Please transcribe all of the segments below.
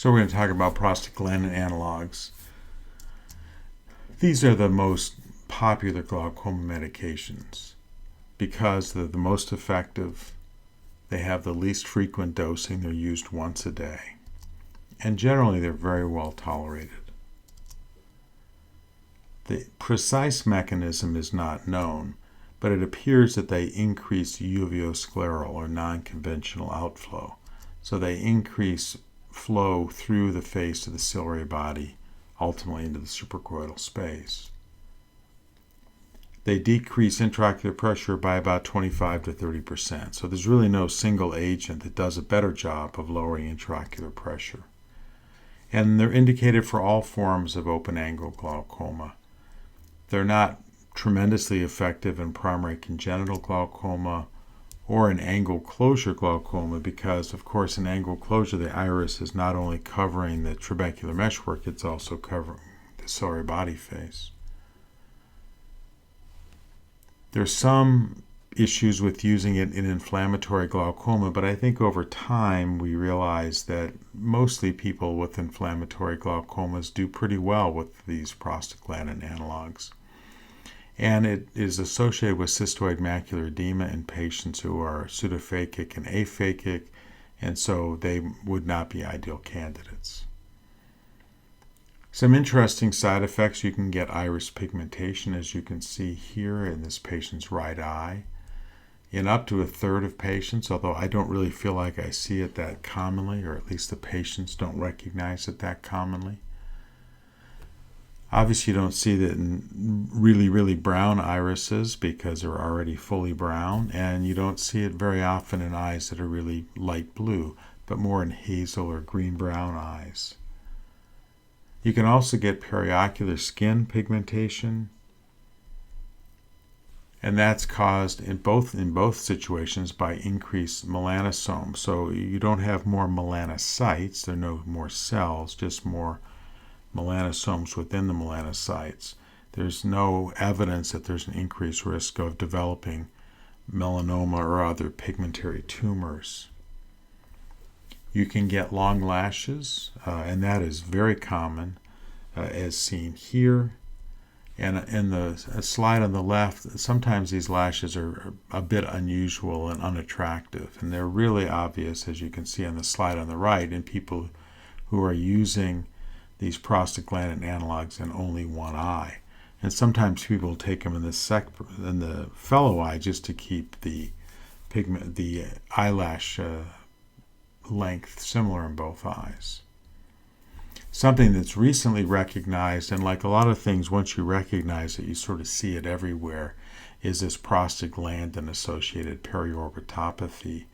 So we're going to talk about prostaglandin analogs. These are the most popular glaucoma medications because they're the most effective. They have the least frequent dosing. They're used once a day. And generally, they're very well tolerated. The precise mechanism is not known, but it appears that they increase uveoscleral or non-conventional outflow. So they increase flow through the face of the ciliary body, ultimately into the suprachoroidal space. They decrease intraocular pressure by about 25 to 30%. So there's really no single agent that does a better job of lowering intraocular pressure. And they're indicated for all forms of open-angle glaucoma. They're not tremendously effective in primary congenital glaucoma or in angle closure glaucoma because, of course, in angle closure, the iris is not only covering the trabecular meshwork, it's also covering the ciliary body face. There's some issues with using it in inflammatory glaucoma, but I think over time we realize that mostly people with inflammatory glaucomas do pretty well with these prostaglandin analogs. And it is associated with cystoid macular edema in patients who are pseudophakic and aphakic, and so they would not be ideal candidates. Some interesting side effects: you can get iris pigmentation, as you can see here in this patient's right eye, in up to a third of patients, although I don't really feel like I see it that commonly, or at least the patients don't recognize it that commonly. Obviously, you don't see that in really, really brown irises because they're already fully brown, and you don't see it very often in eyes that are really light blue, but more in hazel or green-brown eyes. You can also get periocular skin pigmentation, and that's caused in both situations by increased melanosomes. So you don't have more melanocytes, there are no more cells, just more melanosomes within the melanocytes. There's no evidence that there's an increased risk of developing melanoma or other pigmentary tumors. You can get long lashes, and that is very common, as seen here. And in the slide on the left, sometimes these lashes are a bit unusual and unattractive, and they're really obvious, as you can see on the slide on the right, in people who are using these prostaglandin analogs in only one eye. And sometimes people take them in the fellow eye just to keep the eyelash length similar in both eyes. Something that's recently recognized, and like a lot of things, once you recognize it, you sort of see it everywhere, is this prostaglandin-associated periorbitopathy,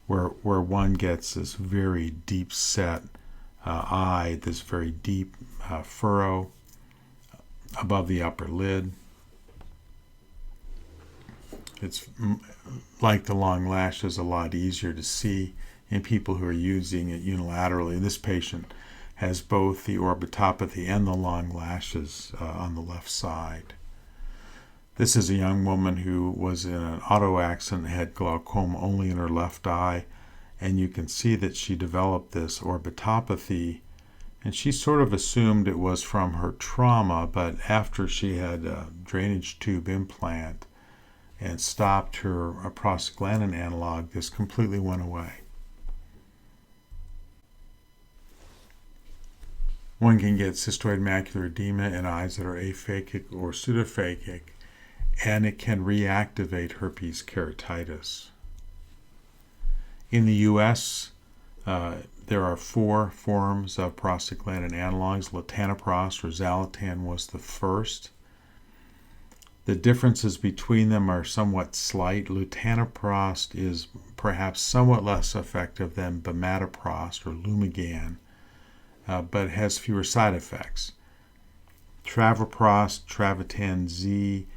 where one gets this very deep set eye, this very deep furrow above the upper lid. It's like the long lashes, a lot easier to see in people who are using it unilaterally. This patient has both the orbitopathy and the long lashes on the left side. This is a young woman who was in an auto accident, had glaucoma only in her left eye, and you can see that she developed this orbitopathy, and she sort of assumed it was from her trauma, but after she had a drainage tube implant and stopped her prostaglandin analog, this completely went away. One can get cystoid macular edema in eyes that are aphakic or pseudophakic, and it can reactivate herpes keratitis. In the U.S., there are 4 forms of prostaglandin analogs. Latanoprost or Zalatan was the first. The differences between them are somewhat slight. Latanoprost is perhaps somewhat less effective than bimatoprost or Lumigan, but has fewer side effects. Travoprost, Travatan Z,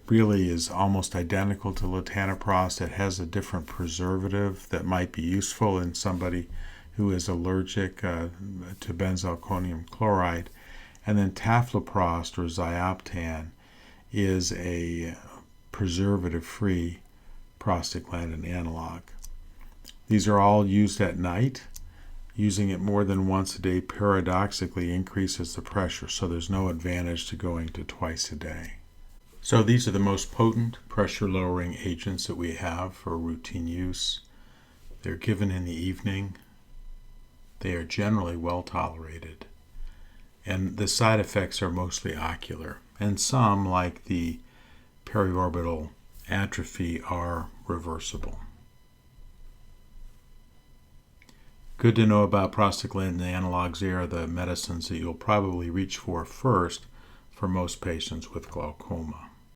really is almost identical to latanoprost. It has a different preservative that might be useful in somebody who is allergic to benzalkonium chloride. And then tafloprost or Zioptan is a preservative-free prostaglandin analog. These are all used at night, Using it more than once a day paradoxically increases the pressure, so there's no advantage to going to twice a day. So these are the most potent pressure-lowering agents that we have for routine use. They're given in the evening. They are generally well tolerated. And the side effects are mostly ocular. And some, like the periorbital atrophy, are reversible. Good to know about prostaglandin analogs. They are the medicines that you'll probably reach for first for most patients with glaucoma.